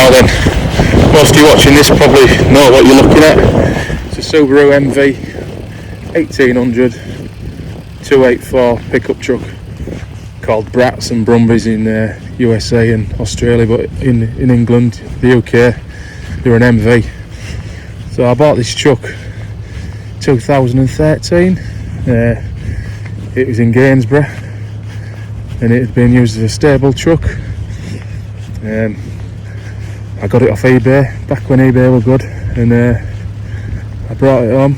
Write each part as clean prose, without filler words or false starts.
Now then, most of you watching this probably know what you're looking at. It's a Subaru MV 1800 284 pickup truck called BRATs and Brumbies in USA and Australia, but in England, the UK, they're an MV. So I bought this truck 2013. It was in Gainsborough and it had been used as a stable truck. I got it off eBay back when eBay were good, and I brought it home,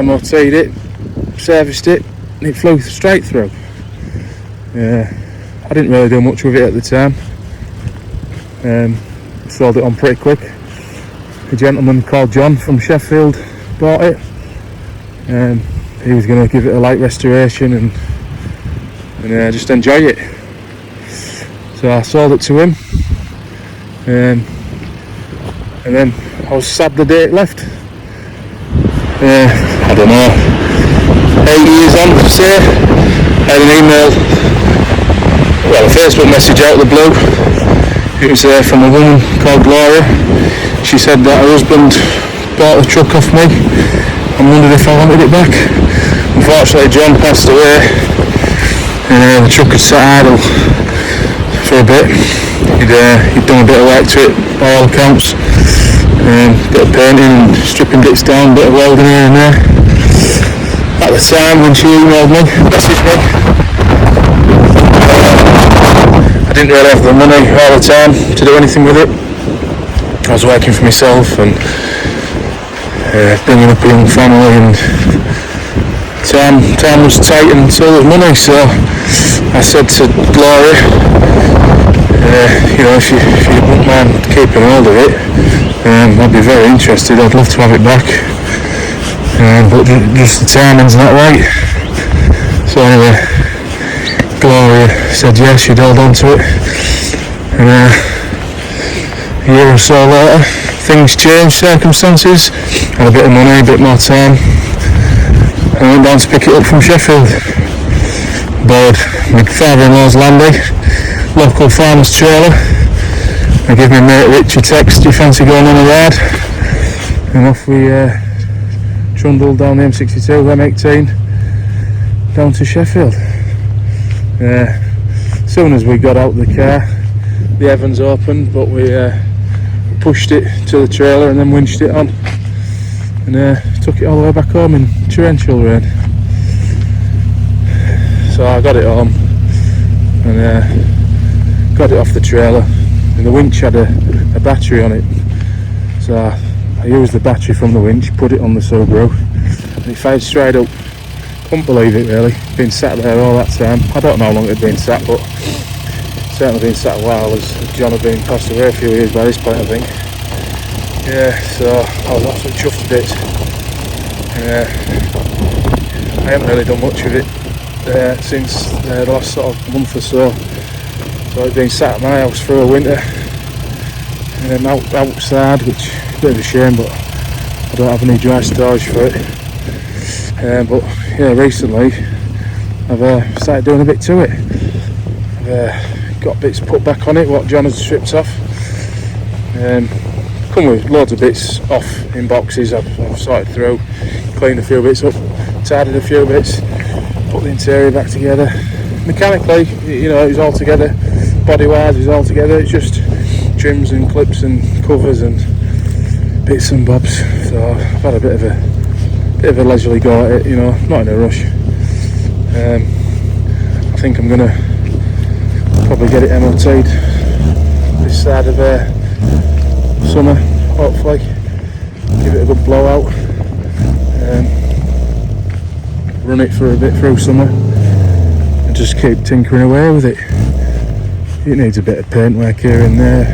MOT'd it, serviced it, and it flew straight through. I didn't really do much with it at the time. Sold it on pretty quick. A gentleman called John from Sheffield bought it. He was going to give it a light restoration and just enjoy it. So I sold it to him, and then I was sad the day it left. I don't know, 8 years on, say, I had an email, well, a Facebook message out of the blue. It was from a woman called Gloria. She said that her husband bought the truck off me and wondered if I wanted it back. Unfortunately, John passed away, and the truck had sat idle for a bit. He'd done a bit of work to it by all accounts, bit of painting and stripping bits down, bit of welding here and there. At the time when she emailed me, messaged me, I didn't really have the money all the time to do anything with it. I was working for myself and bringing up a young family, and time was tight and so was money. So I said to Gloria, if you wouldn't mind keeping hold of it, I'd be very interested. I'd love to have it back, but just the timing's not right. So anyway, Gloria said yes, she'd hold on to it, and a year or so later things changed, circumstances, had a bit of money, a bit more time, and I went down to pick it up from Sheffield. Bored my father-in-law's landy, local farmer's trailer. I gave my mate Rich a text, do you fancy going on a ride? And off we trundled down the M62, M18, down to Sheffield. As soon as we got out of the car, the heavens opened, but we pushed it to the trailer and then winched it on, and took it all the way back home in torrential rain. So I got it home and got it off the trailer, and the winch had a battery on it, so I used the battery from the winch, put it on the Subaru, and it fired straight up. Couldn't believe it really, been sat there all that time. I don't know how long it had been sat, but certainly been sat a while, as John had been passed away a few years by this point I think. Yeah, so I was absolutely chuffed to bits. I haven't really done much with it since the last sort of month or so. So it's been sat at my house for a winter, outside, which is a bit of a shame, but I don't have any dry storage for it. But yeah, recently I've started doing a bit to it. I've got bits put back on it, what John has stripped off. Come with loads of bits off in boxes. I've sorted through, cleaned a few bits up, tidied a few bits, put the interior back together. Mechanically, it was all together. Body wise, it's all together. It's just trims and clips and covers and bits and bobs. So I've had a bit of a leisurely go at it, not in a rush. I think I'm gonna probably get it MOT'd this side of summer, hopefully. Give it a good blowout, run it for a bit through summer, and just keep tinkering away with it. It needs a bit of paint work here and there,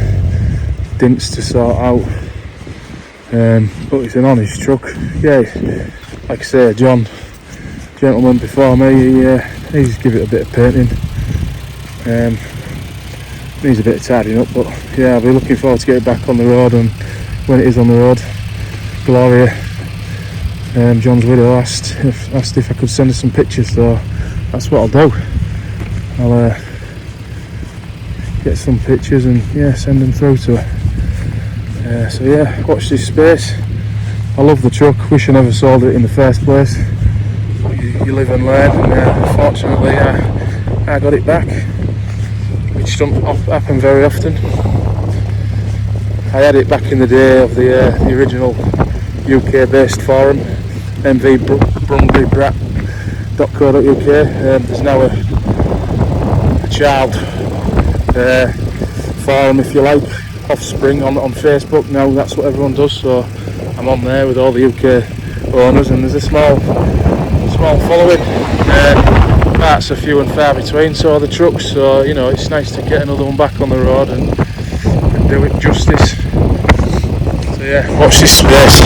dints to sort out, but it's an honest truck. Yeah, like I say, John, gentleman before me, he's give it a bit of painting. Needs a bit of tidying up, but yeah, I'll be looking forward to getting back on the road. And when it is on the road, Gloria, John's widow, asked if I could send her some pictures, so that's what I'll do. I'll get some pictures and yeah, send them through to her. So yeah, watch this space. I love the truck, wish I never sold it in the first place. You live and learn, and unfortunately I got it back, which doesn't happen very often. I had it back in the day of the original UK based forum, MV Brumby BRAT.co.uk. There's now a child forum, if you like, offspring on Facebook. Now that's what everyone does, so I'm on there with all the UK owners, and there's a small following. That's a few and far between, so are the trucks, so you know, it's nice to get another one back on the road and do it justice. So yeah, watch this space.